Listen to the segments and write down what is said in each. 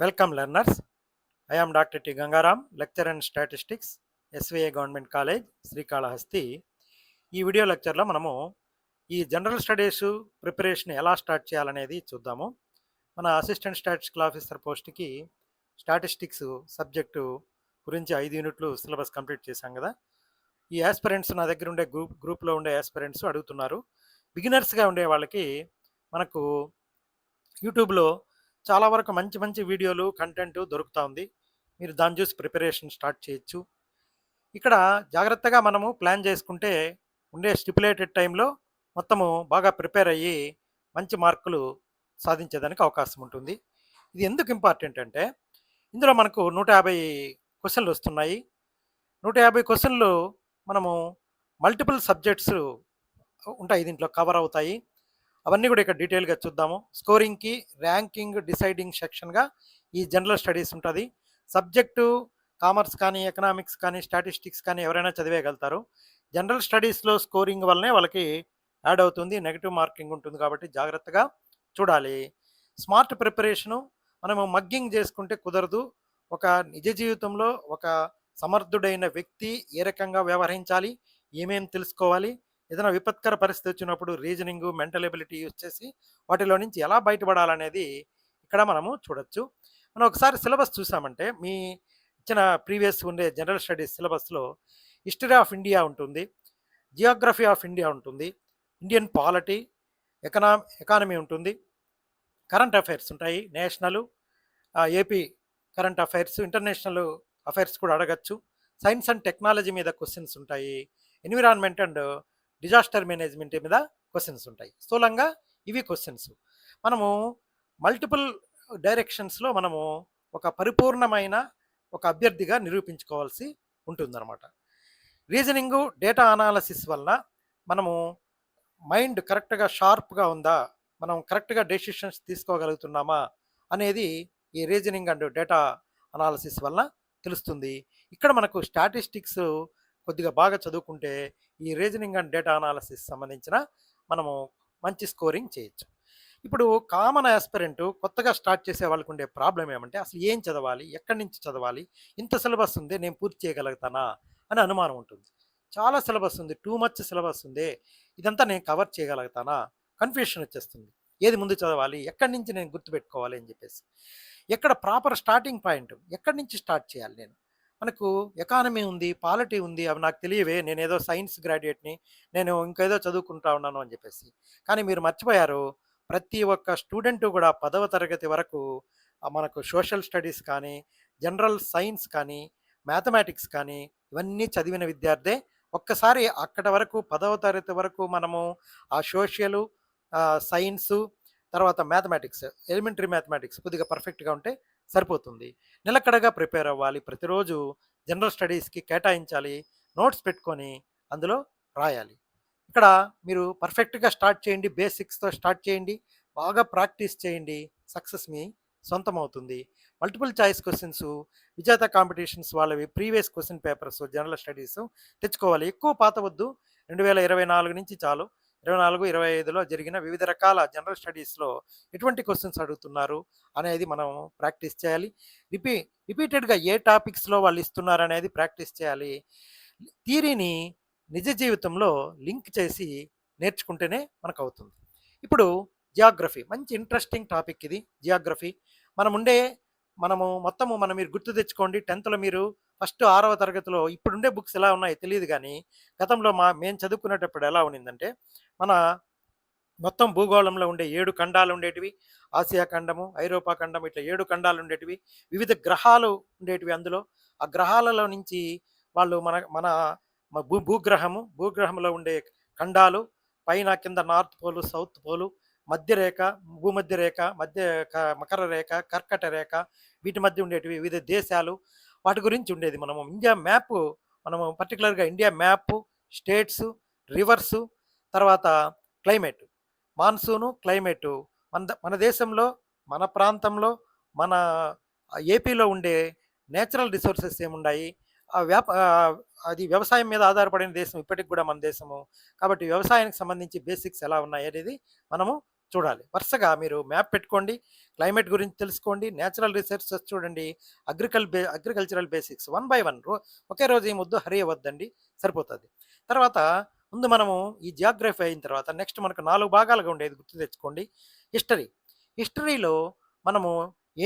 Welcome learners. I am Dr. T. Gangaram, lecturer in statistics, SVA Government College, Srikalahasti. ఈ video లెక్చర్లో మనము ఈ general studies preparation ఎలా start చేయాలనేది చూద్దాము. మన అసిస్టెంట్ స్టాటిస్టికల్ ఆఫీసర్ పోస్ట్కి స్టాటిస్టిక్స్ సబ్జెక్టు గురించి 5 యూనిట్లు సిలబస్ కంప్లీట్ చేశాం కదా. ఈ యాస్పిరెంట్స్ నా దగ్గర ఉండే గ్రూప్లో ఉండే యాస్పిరెంట్స్ అడుగుతున్నారు. బిగినర్స్గా ఉండే వాళ్ళకి మనకు యూట్యూబ్లో చాలా వరకు మంచి మంచి వీడియోలు కంటెంట్ దొరుకుతూ ఉంది. మీరు దాన్ని చూసి ప్రిపరేషన్ స్టార్ట్ చేయొచ్చు. ఇక్కడ జాగ్రత్తగా మనము ప్లాన్ చేసుకుంటే ఉండే స్టిపులేటెడ్ టైంలో మొత్తము బాగా ప్రిపేర్ అయ్యి మంచి మార్కులు సాధించేదానికి అవకాశం ఉంటుంది. ఇది ఎందుకు ఇంపార్టెంట్ అంటే ఇందులో మనకు 150 క్వశ్చన్లు వస్తున్నాయి. 150 క్వశ్చన్లు మనము మల్టిపుల్ సబ్జెక్ట్స్ ఉంటాయి, దీంట్లో కవర్ అవుతాయి. అవన్నీ కూడా ఇక్కడ డీటెయిల్గా చూద్దాము. స్కోరింగ్కి ర్యాంకింగ్ డిసైడింగ్ సెక్షన్గా ఈ జనరల్ స్టడీస్ ఉంటుంది. సబ్జెక్టు కామర్స్ కానీ ఎకనామిక్స్ కానీ స్టాటిస్టిక్స్ కానీ ఎవరైనా చదివేయగలుగుతారు. జనరల్ స్టడీస్లో స్కోరింగ్ వల్లనే వాళ్ళకి యాడ్ అవుతుంది, నెగిటివ్ మార్కింగ్ ఉంటుంది. కాబట్టి జాగ్రత్తగా చూడాలి. స్మార్ట్ ప్రిపరేషను మనము మగ్గింగ్ చేసుకుంటే కుదరదు. ఒక నిజ జీవితంలో ఒక సమర్థుడైన వ్యక్తి ఏ రకంగా వ్యవహరించాలి, ఏమేం తెలుసుకోవాలి, ఏదైనా విపత్కర పరిస్థితి వచ్చినప్పుడు రీజనింగ్ మెంటల్ ఎబిలిటీ యూజ్ చేసి వాటిలో నుంచి ఎలా బయటపడాలనేది ఇక్కడ మనము చూడొచ్చు. మనం ఒకసారి సిలబస్ చూసామంటే మీ ఇచ్చిన ప్రీవియస్ ఉండే జనరల్ స్టడీస్ సిలబస్లో హిస్టరీ ఆఫ్ ఇండియా ఉంటుంది, జియోగ్రఫీ ఆఫ్ ఇండియా ఉంటుంది, ఇండియన్ పాలిటీ, ఎకానమీ ఉంటుంది, కరెంట్ అఫైర్స్ ఉంటాయి, national AP current affairs, international affairs కూడా అడగచ్చు. సైన్స్ అండ్ టెక్నాలజీ మీద క్వశ్చన్స్ ఉంటాయి, ఎన్విరాన్మెంట్ అండ్ డిజాస్టర్ మేనేజ్మెంట్ మీద క్వశ్చన్స్ ఉంటాయి. స్థూలంగా ఇవి క్వశ్చన్స్. మనము మల్టిపుల్ డైరెక్షన్స్లో మనము ఒక పరిపూర్ణమైన ఒక అభ్యర్థిగా నిరూపించుకోవాల్సి ఉంటుందన్నమాట. రీజనింగు డేటా అనాలసిస్ వలన మనము మైండ్ కరెక్ట్గా షార్ప్గా ఉందా, మనం కరెక్ట్గా డెసిషన్స్ తీసుకోగలుగుతున్నామా అనేది ఈ రీజనింగ్ అండ్ డేటా అనాలసిస్ వలన తెలుస్తుంది. ఇక్కడ మనకు స్టాటిస్టిక్స్ కొద్దిగా బాగా చదువుకుంటే ఈ రీజనింగ్ అండ్ డేటా అనాలసిస్ సంబంధించిన మనము మంచి స్కోరింగ్ చేయొచ్చు. ఇప్పుడు కామన్ ఆస్పిరెంట్ కొత్తగా స్టార్ట్ చేసే వాళ్ళకు ఉండే ప్రాబ్లం ఏమంటే అసలు ఏం చదవాలి, ఎక్కడి నుంచి చదవాలి, ఇంత సిలబస్ ఉంది నేను పూర్తి చేయగలుగుతానా అని అనుమానం ఉంటుంది. చాలా సిలబస్ ఉంది, టూ మచ్ సిలబస్ ఉంది, ఇదంతా నేను కవర్ చేయగలుగుతానా, కన్ఫ్యూషన్ వచ్చేస్తుంది. ఏది ముందు చదవాలి, ఎక్కడి నుంచి నేను గుర్తుపెట్టుకోవాలి అని చెప్పేసి. ఎక్కడ ప్రాపర్ స్టార్టింగ్ పాయింట్, ఎక్కడి నుంచి స్టార్ట్ చేయాలి నేను. మనకు ఎకానమీ ఉంది, పాలిటీ ఉంది, అవి నాకు తెలియవే, నేను ఏదో సైన్స్ గ్రాడ్యుయేట్ని, నేను ఇంకేదో చదువుకుంటా ఉన్నాను అని చెప్పేసి. కానీ మీరు మర్చిపోయారు, ప్రతి ఒక్క స్టూడెంట్ కూడా 10వ తరగతి వరకు మనకు సోషల్ స్టడీస్ కానీ జనరల్ సైన్స్ కానీ మ్యాథమెటిక్స్ కానీ ఇవన్నీ చదివిన విద్యార్థే. ఒక్కసారి అక్కడ వరకు 10వ తరగతి వరకు మనము ఆ సోషలు, సైన్సు, తర్వాత మ్యాథమెటిక్స్, ఎలిమెంటరీ మ్యాథమెటిక్స్ కొద్దిగా పర్ఫెక్ట్గా ఉంటే సరిపోతుంది. నిలకడగా ప్రిపేర్ అవ్వాలి, ప్రతిరోజు జనరల్ స్టడీస్కి కేటాయించాలి, నోట్స్ పెట్టుకొని అందులో రాయాలి. ఇక్కడ మీరు పర్ఫెక్ట్గా స్టార్ట్ చేయండి, బేసిక్స్తో స్టార్ట్ చేయండి, బాగా ప్రాక్టీస్ చేయండి, సక్సెస్ మీ సొంతం అవుతుంది. మల్టిపుల్ చాయిస్ క్వశ్చన్స్, విజేత కాంపిటీషన్స్ వాళ్ళవి previous question papers general studies తెచ్చుకోవాలి. ఎక్కువ పాత వద్దు, 2024 నుంచి చాలు. 24, 25లో జరిగిన వివిధ రకాల జనరల్ స్టడీస్లో ఎటువంటి క్వశ్చన్స్ అడుగుతున్నారు అనేది మనం ప్రాక్టీస్ చేయాలి. రిపీటెడ్గా ఏ టాపిక్స్లో వాళ్ళు ఇస్తున్నారు అనేది ప్రాక్టీస్ చేయాలి. థియరీని నిజ జీవితంలో లింక్ చేసి నేర్చుకుంటేనే మనకు అవుతుంది. ఇప్పుడు జియోగ్రఫీ మంచి ఇంట్రెస్టింగ్ టాపిక్ ఇది. జియోగ్రఫీ మనము మొత్తము మీరు గుర్తు తెచ్చుకోండి. 10థ్లో మీరు ఫస్ట్ 6వ తరగతిలో ఇప్పుడుండే బుక్స్ ఎలా ఉన్నాయో తెలియదు, కానీ గతంలో మేము చదువుకునేటప్పుడు ఎలా ఉన్నిందంటే మన మొత్తం భూగోళంలో ఉండే 7 ఖండాలు ఉండేటివి, ఆసియా ఖండము, ఐరోపా ఖండం, ఇట్లా 7 ఖండాలు ఉండేటివి, వివిధ గ్రహాలు ఉండేటివి. అందులో ఆ గ్రహాలలో నుంచి వాళ్ళు మన మన భూగ్రహంలో ఉండే ఖండాలు, పైన కింద నార్త్ పోలు, సౌత్ పోలు, మధ్యరేఖ, భూమధ్య రేఖ, మకర రేఖ, కర్కట రేఖ, వీటి మధ్య ఉండేటివి వివిధ దేశాలు, వాటి గురించి ఉండేది. మనము ఇండియా మ్యాప్, మనము పర్టికులర్గా ఇండియా మ్యాప్, స్టేట్స్, రివర్సు, తర్వాత క్లైమేట్, మాన్సూను, క్లైమేటు, మన దేశంలో, మన ప్రాంతంలో, మన ఏపీలో ఉండే నేచురల్ రిసోర్సెస్ ఏమున్నాయి, అది వ్యవసాయం మీద ఆధారపడిన దేశం ఇప్పటికి కూడా మన దేశము. కాబట్టి వ్యవసాయానికి సంబంధించి బేసిక్స్ ఎలా ఉన్నాయి అనేది మనము చూడాలి. వరుసగా మీరు మ్యాప్ పెట్టుకోండి. క్లైమేట్ గురించి తెలుసుకోండి. నేచురల్ రిసోర్సెస్ చూడండి. Agricultural basics one by one ఒకే రోజు ఈ ముద్దు హరి అవ్వద్దండి. సరిపోతది. తర్వాత ముందు మనము ఈ జియోగ్రఫీ అయిన తర్వాత నెక్స్ట్ మనకు 4 భాగాలుగా ఉండేది గుర్తు తెచ్చుకోండి. హిస్టరీ. హిస్టరీలో మనము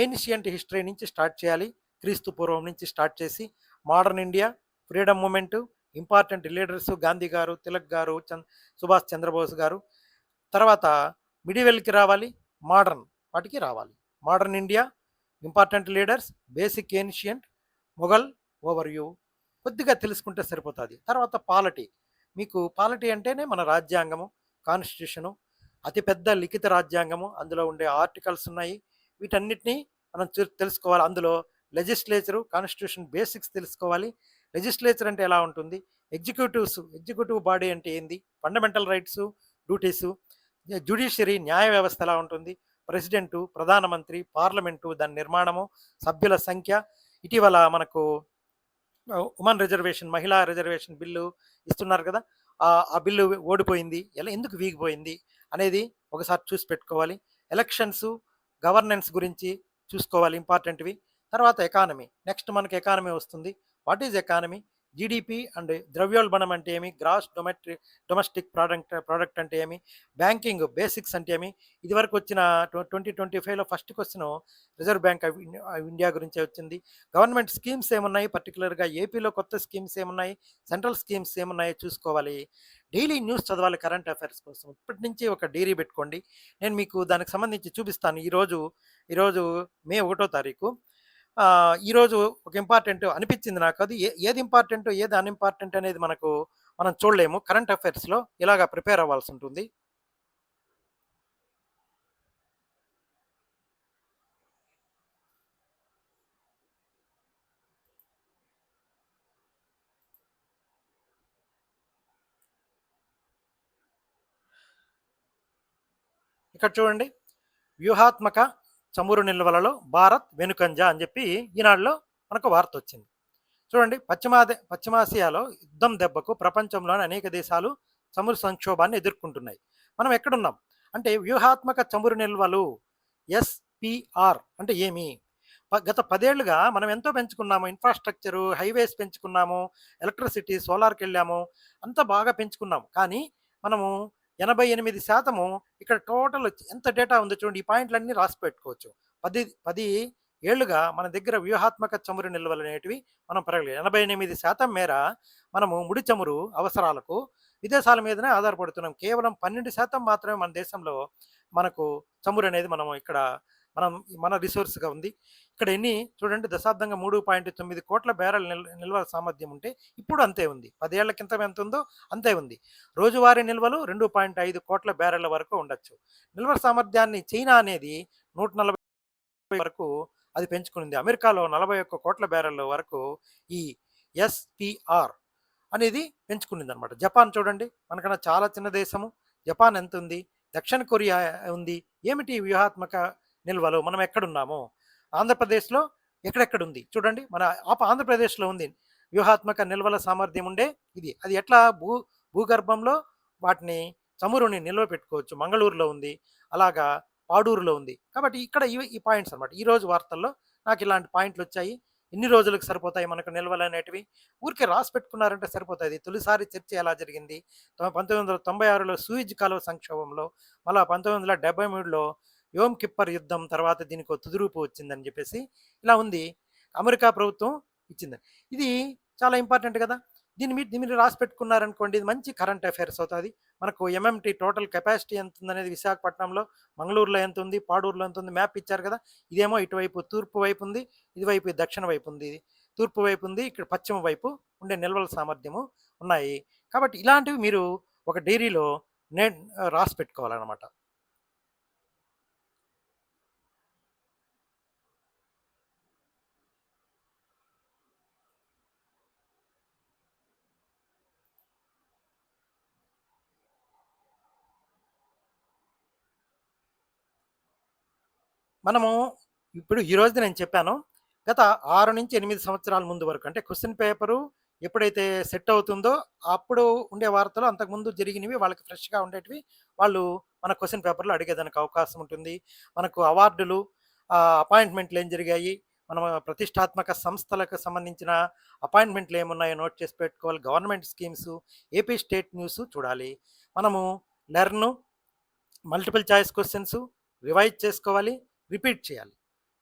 ఏన్షియంట్ హిస్టరీ నుంచి స్టార్ట్ చేయాలి. క్రీస్తు పూర్వం నుంచి స్టార్ట్ చేసి modern India, freedom movement, important leaders Gandhi గారు, తిలక్ గారు, సుభాష్ చంద్రబోస్ గారు. తర్వాత మిడివెల్‌కి రావాలి. మోడర్న్ వాటికి రావాలి. Modern India, important leaders, basic ancient, Mughal overview కొద్దిగా తెలుసుకుంటే సరిపోతది. తర్వాత పాలిటీ. మీకు పాలిటీ అంటేనే మన రాజ్యాంగము, కాన్స్టిట్యూషను, అతిపెద్ద లిఖిత రాజ్యాంగము. అందులో ఉండే ఆర్టికల్స్ ఉన్నాయి. వీటన్నిటిని మనం తెలుసుకోవాలి. అందులో లెజిస్లేచరు, కాన్స్టిట్యూషన్ బేసిక్స్ తెలుసుకోవాలి. లెజిస్లేచర్ అంటే ఎలా ఉంటుంది? ఎగ్జిక్యూటివ్ బాడీ అంటే ఏంది? ఫండమెంటల్ రైట్సు, డ్యూటీసు, జ్యుడిషియరీ న్యాయ వ్యవస్థ ఎలా ఉంటుంది? ప్రెసిడెంటు, ప్రధానమంత్రి, పార్లమెంటు, దాని నిర్మాణము, సభ్యుల సంఖ్య. ఇటీవల మనకు ఉమెన్ రిజర్వేషన్, మహిళా రిజర్వేషన్ బిల్లు ఇస్తున్నారు కదా! ఆ బిల్లు ఓడిపోయింది. ఎందుకు వీగిపోయింది అనేది ఒకసారి చూసి పెట్టుకోవాలి. ఎలక్షన్సు, గవర్నెన్స్ గురించి చూసుకోవాలి ఇంపార్టెంట్‌వి. తర్వాత ఎకానమీ. నెక్స్ట్ మనకి ఎకానమీ వస్తుంది. What is economy? GDP and ద్రవ్యోల్బణం అంటే ఏమి? గ్రాస్ డొమెస్టిక్ ప్రొడక్ట్ అంటే ఏమి? బ్యాంకింగ్ బేసిక్స్ అంటే ఏమి? ఇదివరకు వచ్చిన 2025లో first question Reserve Bank of India గురించే వచ్చింది. గవర్నమెంట్ స్కీమ్స్ ఏమున్నాయి? పర్టికులర్‌గా ఏపీలో కొత్త స్కీమ్స్ ఏమున్నాయి? సెంట్రల్ స్కీమ్స్ ఏమున్నాయో చూసుకోవాలి. డైలీ న్యూస్ చదవాలి కరెంట్ అఫైర్స్ కోసం. ఇప్పటి నుంచి ఒక డైరీ పెట్టుకోండి. నేను మీకు దానికి సంబంధించి చూపిస్తాను. ఈరోజు మే 1 తారీఖు. ఈరోజు ఒక ఇంపార్టెంట్ అనిపించింది నాకు. అది ఏది ఇంపార్టెంట్, ఏది అన్‌ఇంపార్టెంట్ అనేది మనం చూడలేము. కరెంట్ అఫైర్స్‌లో ఇలాగా ప్రిపేర్ అవ్వాల్సి ఉంటుంది. ఇక్కడ చూడండి. వ్యూహాత్మక చమురు నిల్వలలో భారత్ వెనుకంజ అని చెప్పి ఈనాడులో మనకు వార్త వచ్చింది. చూడండి, పశ్చిమాసియాలో యుద్ధం దెబ్బకు ప్రపంచంలోని అనేక దేశాలు చమురు సంక్షోభాన్ని ఎదుర్కొంటున్నాయి. మనం ఎక్కడున్నాం అంటే వ్యూహాత్మక చమురు నిల్వలు, ఎస్పిఆర్ అంటే ఏమి? గత 10 ఏళ్లుగా మనం ఎంతో పెంచుకున్నాము. ఇన్ఫ్రాస్ట్రక్చరు, హైవేస్ పెంచుకున్నాము, ఎలక్ట్రిసిటీ, సోలార్కి వెళ్ళాము, అంతా బాగా పెంచుకున్నాము. కానీ మనము 88% ఇక్కడ టోటల్ ఎంత డేటా ఉందో చూడండి. ఈ పాయింట్లన్నీ రాసి పెట్టుకోవచ్చు. 10 ఏళ్లుగా మన దగ్గర వ్యూహాత్మక చమురు నిల్వలు అనేటివి మనం పెరగలేదు. 88% మేర మనము ముడి చమురు అవసరాలకు విదేశాల మీదనే ఆధారపడుతున్నాం. కేవలం 12% మాత్రమే మన దేశంలో మనకు చమురు అనేది మనం మన రిసోర్స్‌గా ఉంది. ఇక్కడ ఎన్ని చూడండి, దశాబ్దంగా 3.9 కోట్ల బ్యారెల్ నిల్వ సామర్థ్యం ఉంటే ఇప్పుడు అంతే ఉంది. 10 ఏళ్ల క్రితం ఎంత ఉందో అంతే ఉంది. రోజువారీ నిల్వలు 2.5 కోట్ల బ్యారెళ్ల వరకు ఉండొచ్చు. నిల్వ సామర్థ్యాన్ని చైనా అనేది 140 వరకు అది పెంచుకునింది. అమెరికాలో 41 కోట్ల బ్యారెళ్ల వరకు ఈ ఎస్‌పిఆర్ అనేది పెంచుకునిందనమాట. జపాన్ చూడండి, మనకన్నా చాలా చిన్న దేశము. జపాన్ ఎంత ఉంది? దక్షిణ కొరియా ఉంది. ఏమిటి వ్యూహాత్మక నిల్వలు? మనం ఎక్కడున్నాము? ఆంధ్రప్రదేశ్‌లో ఎక్కడెక్కడుంది? చూడండి, మన ఆంధ్రప్రదేశ్‌లో ఉంది. వ్యూహాత్మక నిల్వల సామర్థ్యం ఉండే ఇది. అది ఎట్లా భూగర్భంలో వాటిని చమురుని నిల్వ పెట్టుకోవచ్చు. మంగళూరులో ఉంది. అలాగా పాడూరులో ఉంది. కాబట్టి ఇక్కడ ఈ పాయింట్స్ అనమాట. ఈరోజు వార్తల్లో నాకు ఇలాంటి పాయింట్లొచ్చాయి. ఎన్ని రోజులకు సరిపోతాయి మనకు నిల్వలనేటివి? ఊరికే రాసి పెట్టుకున్నారంటే సరిపోతది. తొలిసారి చర్చ ఎలా జరిగింది? 1996లో సూయిజ్ కాలువ సంక్షోభంలో, మళ్ళా 1973లో యోమ్ కిప్పర్ యుద్ధం తర్వాత దీనికో తుది రూపు వచ్చిందని చెప్పేసి ఇలా ఉంది. అమెరికా ప్రభుత్వం ఇచ్చింది. ఇది చాలా ఇంపార్టెంట్ కదా! దీన్ని మీరు రాసి పెట్టుకున్నారనుకోండి, ఇది మంచి కరెంట్ అఫైర్స్ అవుతది. మనకు ఎంఎంటీ టోటల్ కెపాసిటీ ఎంతుందనేది విశాఖపట్నంలో, మంగళూరులో ఎంతుంది, పాడూరులో ఎంతుంది మ్యాప్ ఇచ్చారు కదా! ఇదేమో ఇటువైపు తూర్పు వైపు ఉంది, ఇటువైపు దక్షిణ వైపు ఉంది. తూర్పు వైపు ఉంది, ఇక్కడ పశ్చిమ వైపు ఉండే నిల్వల సామర్థ్యము ఉన్నాయి. కాబట్టి ఇలాంటివి మీరు ఒక డైరీలో నే రాసి పెట్టుకోవాలనమాట. మనము ఇప్పుడు ఈ రోజుది నేను చెప్పాను. గత 6-8 సంవత్సరాల ముందు వరకు అంటే క్వెషన్ పేపరు ఎప్పుడైతే సెట్ అవుతుందో అప్పుడు ఉండే వార్తలు, అంతకుముందు జరిగినవి వాళ్ళకి ఫ్రెష్‌గా ఉండేటివి వాళ్ళు మన క్వశ్చన్ పేపర్లో అడిగేదానికి అవకాశం ఉంటుంది. మనకు అవార్డులు, అపాయింట్మెంట్లు ఏం జరిగాయి, మన ప్రతిష్టాత్మక సంస్థలకు సంబంధించిన అపాయింట్మెంట్లు ఏమున్నాయో నోట్ చేసి పెట్టుకోవాలి. Government schemes, AP state news చూడాలి. మనము learn, multiple choice questions revise చేసుకోవాలి, రిపీట్ చేయాలి.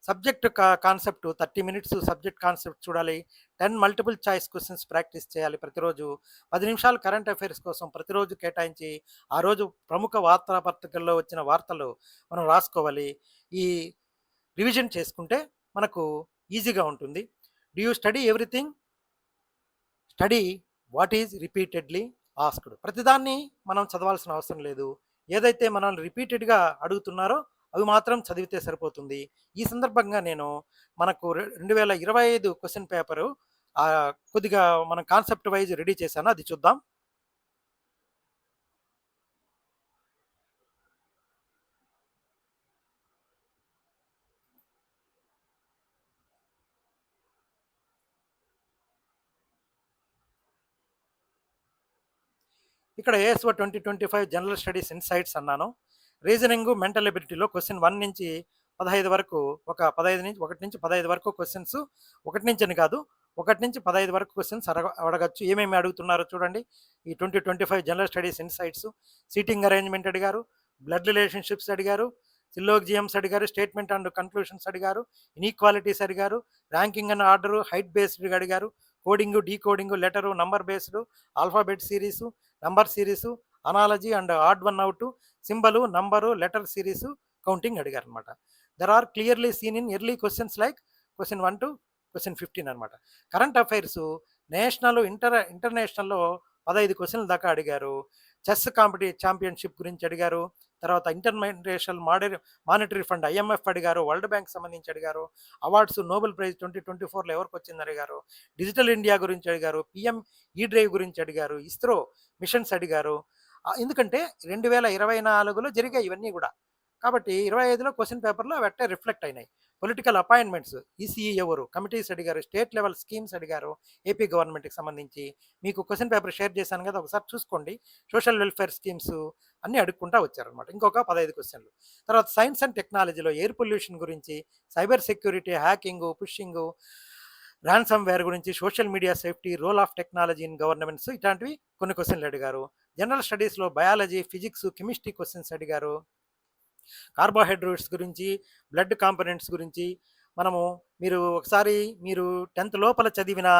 Subject concept 30 minutes subject concept చూడాలి. 10 మల్టిపుల్ చాయిస్ క్వశ్చన్స్ ప్రాక్టీస్ చేయాలి ప్రతిరోజు. 10 నిమిషాలు కరెంట్ అఫైర్స్ కోసం ప్రతిరోజు కేటాయించి ఆ రోజు ప్రముఖ వార్తాపత్రికల్లో వచ్చిన వార్తలు మనం రాసుకోవాలి. ఈ రివిజన్ చేసుకుంటే మనకు ఈజీగా ఉంటుంది. Do you study everything? Study what is repeatedly asked. ప్రతిదాన్ని మనం చదవాల్సిన అవసరం లేదు. ఏదైతే మనల్ని రిపీటెడ్గా అడుగుతున్నారో అవి మాత్రం చదివితే సరిపోతుంది. ఈ సందర్భంగా నేను మనకు 2025 క్వశ్చన్ పేపరు కొద్దిగా మనం కాన్సెప్ట్ వైజ్ రెడీ చేశాను, అది చూద్దాం. ఇక్కడ ఏఎస్ఓ 2025 జనరల్ స్టడీస్ ఇన్సైట్స్ అన్నాను. రీజనింగ్, మెంటల్ ఎబిలిటీలో క్వశ్చన్ 1 నుంచి 15 వరకు, ఒక 15 నుంచి 1 నుంచి 15 వరకు క్వశ్చన్స్, 1 నుంచి అని కాదు, 1 నుంచి 15 వరకు క్వశ్చన్స్ అడగచ్చు. ఏమేమి అడుగుతున్నారో చూడండి. ఈ 2025 general studies insights seating arrangement అడిగారు, బ్లడ్ రిలేషన్షిప్స్ అడిగారు, సిల్లోజియమ్స్ అడిగారు, స్టేట్మెంట్ అండ్ కన్క్లూషన్స్ అడిగారు, ఇన్ఈక్వాలిటీస్ అడిగారు, ranking and order, height based అడిగారు, coding, decoding, letter, number based, alphabet series, number series, analogy and odd one out, symbol, number, letter series, counting అడిగారు అనమాట. There are clearly seen in early questions like question 1 to question 15 అనమాట. Current affairs national, ఇంటర్నేషనల్లో 15 క్వశ్చన్ల దాకా అడిగారు. Chess championship గురించి అడిగారు. తర్వాత ఇంటర్నేషనల్ మానిటరీ ఫండ్ IMF అడిగారు, వరల్డ్ బ్యాంక్ సంబంధించి అడిగారు, అవార్డ్స్, నోబెల్ ప్రైజ్ 2024లో ఎవరికి వచ్చింది అడిగారు, డిజిటల్ ఇండియా గురించి అడిగారు, PM ఈ డ్రైవ్ గురించి అడిగారు, ఇస్రో మిషన్స్ అడిగారు. ఎందుకంటే 2024లో జరిగాయి ఇవన్నీ కూడా. కాబట్టి 25లో క్వశ్చన్ పేపర్లో అవట్టే రిఫ్లెక్ట్ అయినాయి. పొలిటికల్ అపాయింట్మెంట్స్, ఈసీఈ ఎవరు, కమిటీస్ అడిగారు, స్టేట్ లెవెల్ స్కీమ్స్ అడిగారు, ఏపీ గవర్నమెంట్కి సంబంధించి. మీకు క్వశ్చన్ పేపర్ షేర్ చేశాను కదా, ఒకసారి చూసుకోండి. సోషల్ వెల్ఫేర్ స్కీమ్స్ అన్నీ అడుక్కుంటా వచ్చారనమాట. ఇంకొక 15 క్వశ్చన్లు. తర్వాత సైన్స్ అండ్ టెక్నాలజీలో ఎయిర్ పొల్యూషన్ గురించి, cyber security, hacking, phishing, ransomware గురించి, social media safety, role of technology in governments, ఇట్లాంటివి కొన్ని క్వశ్చన్లు అడిగారు. జనరల్ స్టడీస్లో బయాలజీ, ఫిజిక్స్, కెమిస్ట్రీ క్వశ్చన్స్ అడిగారు. కార్బోహైడ్రేట్స్ గురించి, బ్లడ్ కాంపనెంట్స్ గురించి. మీరు ఒకసారి 10th లోపల చదివిన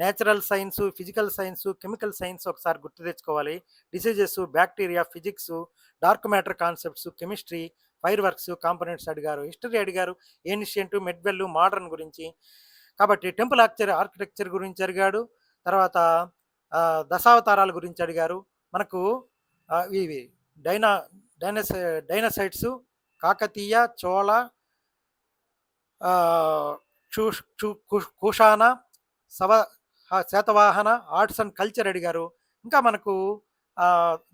natural science, physical science, chemical science ఒకసారి గుర్తు తెచ్చుకోవాలి. Diseases, bacteria, physics, dark matter concepts, chemistry, fireworks, components అడిగారు. హిస్టరీ అడిగారు, ఏన్షియంట్, మెడ్వెల్, మోడర్న్ గురించి. కాబట్టి టెంపుల్ ఆర్కిటెక్చర్ గురించి అడిగాడు. తర్వాత దశావతారాల గురించి అడిగారు. మనకు ఇవి dynasties, Kakatiya, Chola, Kushana, Satavahana, arts and culture అడిగారు. ఇంకా మనకు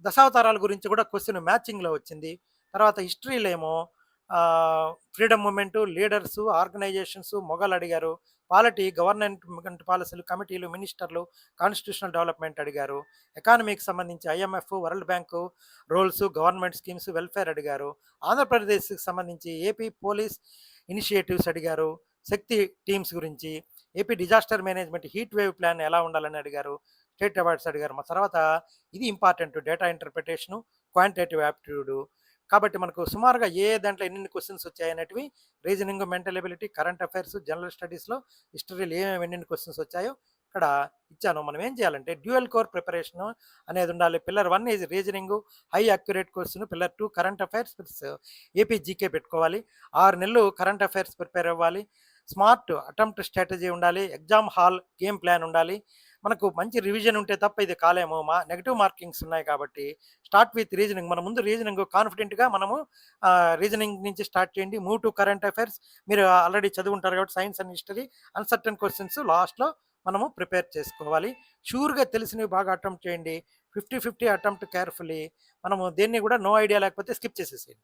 దశావతారాల గురించి కూడా క్వశ్చన్ మ్యాచింగ్లో వచ్చింది. తర్వాత హిస్టరీలో ఏమో freedom movement, leaders, organisations, Mughal అడిగారు. పాలిటీ, గవర్నమెంట్ పాలసీలు, కమిటీలు, మినిస్టర్లు, కాన్స్టిట్యూషనల్ డెవలప్మెంట్ అడిగారు. ఎకానమీకి సంబంధించి IMF, world bank roles, government schemes, welfare అడిగారు. ఆంధ్రప్రదేశ్కి సంబంధించి ఏపీ పోలీస్ ఇనిషియేటివ్స్ అడిగారు. శక్తి టీమ్స్ గురించి, AP disaster management, heat wave plan ఎలా ఉండాలని అడిగారు. స్టేట్ అవార్డ్స్ అడిగారు. మా తర్వాత ఇది important, data interpretation, quantitative aptitude. కాబట్టి మనకు సుమారుగా దాంట్లో ఎన్ని క్వశ్చన్స్ వచ్చాయి అనేటివి reasoning, mental ability, current affairs, general స్టడీస్లో హిస్టరీలో ఎన్ని క్వశ్చన్స్ వచ్చాయో ఇక్కడ ఇచ్చాను. మనం ఏం చేయాలంటే డ్యూయల్ కోర్ ప్రిపరేషన్ అనేది ఉండాలి. Pillar 1 is reasoning, high accurate question. Pillar 2 current affairs plus AP GK పెట్టుకోవాలి. 6 నెలలు కరెంట్ అఫైర్స్ ప్రిపేర్ అవ్వాలి. స్మార్ట్ అటెంప్ట్ స్ట్రాటజీ ఉండాలి. ఎగ్జామ్ హాల్ గేమ్ ప్లాన్ ఉండాలి. మనకు మంచి రివిజన్ ఉంటే తప్ప ఇది కాలేము. నెగిటివ్ మార్కింగ్స్ ఉన్నాయి కాబట్టి స్టార్ట్ విత్ రీజనింగ్. మన ముందు రీజనింగ్ కాన్ఫిడెంట్గా మనము రీజనింగ్ నుంచి స్టార్ట్ చేయండి. Move to current affairs. మీరు ఆల్రెడీ చదువుంటారు కాబట్టి science and history, uncertain questions లాస్ట్లో మనము ప్రిపేర్ చేసుకోవాలి. షూర్గా తెలిసినవి బాగా అటెంప్ట్ చేయండి. 50-50 అటెంప్ట్ కేర్ఫుల్లీ. మనము దేన్ని కూడా నో ఐడియా లేకపోతే స్కిప్ చేసేసేయండి.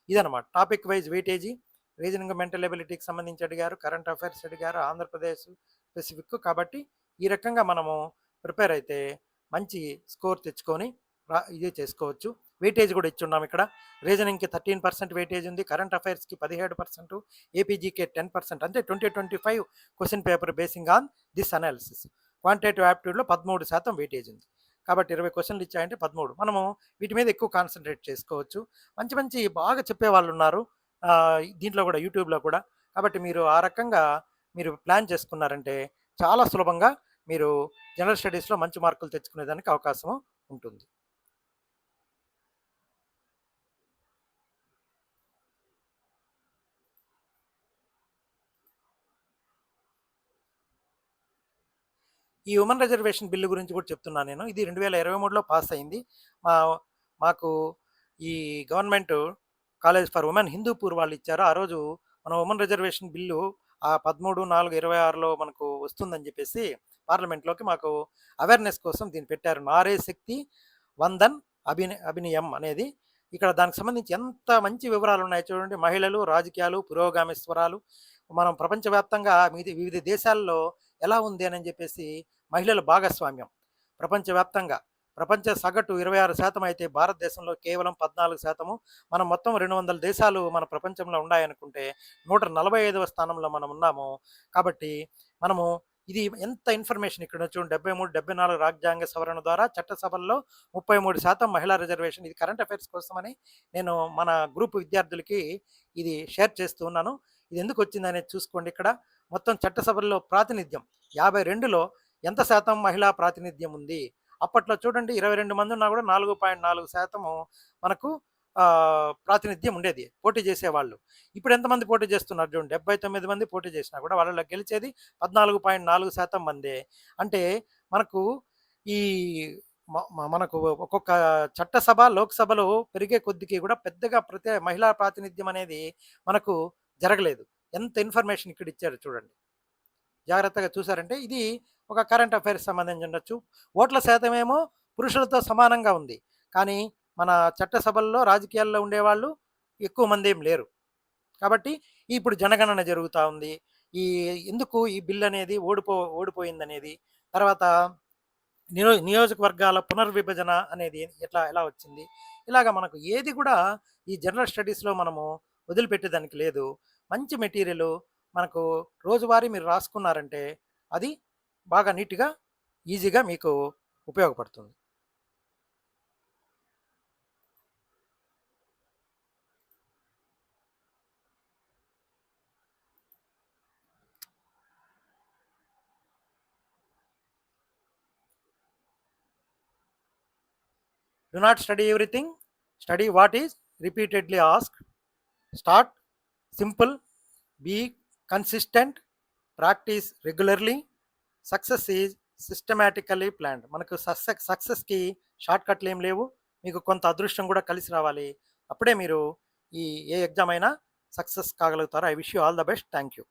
ఇదనమాట topic wise weightage. Reasoning, mental ఎబిలిటీకి సంబంధించి అడిగారు, కరెంట్ అఫైర్స్ అడిగారు, ఆంధ్రప్రదేశ్ స్పెసిఫిక్. కాబట్టి ఈ రకంగా మనము ప్రిపేర్ అయితే మంచి స్కోర్ తెచ్చుకొని ఇది చేసుకోవచ్చు. వెయిటేజ్ కూడా ఇచ్చున్నాం ఇక్కడ. రీజనింగ్కి 13% వెయిటేజ్ ఉంది, కరెంట్ అఫైర్స్కి 17%, ఏపీజీకే 10%. అంటే 2025 question paper basing on this analysis. Quantitative యాప్టిట్యూడ్లో 13% వెయిటేజ్ ఉంది. కాబట్టి 20 క్వశ్చన్లు ఇచ్చాయంటే 13. మనము వీటి మీద ఎక్కువ కాన్సన్ట్రేట్ చేసుకోవచ్చు. మంచి మంచి బాగా చెప్పేవాళ్ళు ఉన్నారు దీంట్లో కూడా, యూట్యూబ్లో కూడా. కాబట్టి మీరు ఆ రకంగా మీరు ప్లాన్ చేసుకున్నారంటే చాలా సులభంగా మీరు జనరల్ స్టడీస్లో మంచి మార్కులు తెచ్చుకునేదానికి అవకాశం ఉంటుంది. ఈ ఉమెన్ రిజర్వేషన్ బిల్లు గురించి కూడా చెప్తున్నాను నేను. ఇది 2023లో పాస్ అయింది. మా మాకు ఈ government college for women Hindupur వాళ్ళు ఇచ్చారు. ఆ రోజు మన ఉమెన్ రిజర్వేషన్ బిల్లు ఆ 13/4/26లో మనకు వస్తుందని చెప్పేసి పార్లమెంట్లోకి మాకు అవేర్నెస్ కోసం దీన్ని పెట్టారు. నారీ శక్తి వందన్ అభినయం అనేది. ఇక్కడ దానికి సంబంధించి ఎంత మంచి వివరాలు ఉన్నాయి చూడండి. మహిళలు, రాజకీయాలు, పురోగామి స్వరాలు, మనం ప్రపంచవ్యాప్తంగా వివిధ దేశాల్లో ఎలా ఉంది అని చెప్పేసి మహిళల భాగస్వామ్యం ప్రపంచవ్యాప్తంగా, ప్రపంచ సగటు 26% అయితే భారతదేశంలో కేవలం 14%. మనం మొత్తం 200 దేశాలు మన ప్రపంచంలో ఉన్నాయనుకుంటే 145వ స్థానంలో మనం ఉన్నాము. కాబట్టి మనము ఇది ఎంత ఇన్ఫర్మేషన్ ఇక్కడ చూడండి. 73, 74 రాజ్యాంగ సవరణ ద్వారా చట్టసభల్లో 33% మహిళా రిజర్వేషన్. ఇది కరెంట్ అఫైర్స్ కోసమని నేను మన గ్రూప్ విద్యార్థులకి ఇది షేర్ చేస్తూ ఉన్నాను. ఇది ఎందుకు వచ్చిందనేది చూసుకోండి. ఇక్కడ మొత్తం చట్టసభల్లో ప్రాతినిధ్యం 52లో ఎంత శాతం మహిళా ప్రాతినిధ్యం ఉంది. అప్పట్లో చూడండి 22 మంది ఉన్నా కూడా 4.4% మనకు ప్రాతినిధ్యం ఉండేది, పోటీ చేసేవాళ్ళు. ఇప్పుడు ఎంతమంది పోటీ చేస్తున్నారు చూడండి. 79 మంది పోటీ చేసినా కూడా వాళ్ళలో గెలిచేది 14.4% మందే. అంటే మనకు ఈ మనకు ఒక్కొక్క చట్టసభ, లోక్సభలో పెరిగే కొద్దికి కూడా పెద్దగా మహిళా ప్రాతినిధ్యం అనేది మనకు జరగలేదు. ఎంత ఇన్ఫర్మేషన్ ఇక్కడ ఇచ్చారు చూడండి. జాగ్రత్తగా చూసారంటే ఇది ఒక కరెంట్ అఫైర్స్ సంబంధించి ఉండొచ్చు. ఓట్ల శాతం ఏమో పురుషులతో సమానంగా ఉంది, కానీ మన చట్టసభల్లో రాజకీయాల్లో ఉండేవాళ్ళు ఎక్కువ మంది ఏం లేరు. కాబట్టి ఇప్పుడు జనగణన జరుగుతూ ఉంది. ఈ ఎందుకు ఈ బిల్ అనేది ఓడిపోయిందనేది, తర్వాత నియోజకవర్గాల పునర్విభజన అనేది ఎలా వచ్చింది, ఇలాగ మనకు ఏది కూడా ఈ జనరల్ స్టడీస్లో మనము వదిలిపెట్టేదానికి లేదు. మంచి మెటీరియల్ మనకు రోజువారీ మీరు రాసుకున్నారంటే అది బాగా నీట్గా, ఈజీగా మీకు ఉపయోగపడుతుంది. Do not study everything. Study what is repeatedly asked. Start simple. Be consistent. Practice regularly. Success is systematically planned. మనకు సక్సెస్కి షార్ట్ కట్లు ఏం లేవు. మీకు కొంత అదృష్టం కూడా కలిసి రావాలి. అప్పుడే మీరు ఏ ఎగ్జామ్ అయినా సక్సెస్ కాగలుగుతారు. I wish you all the best. Thank you.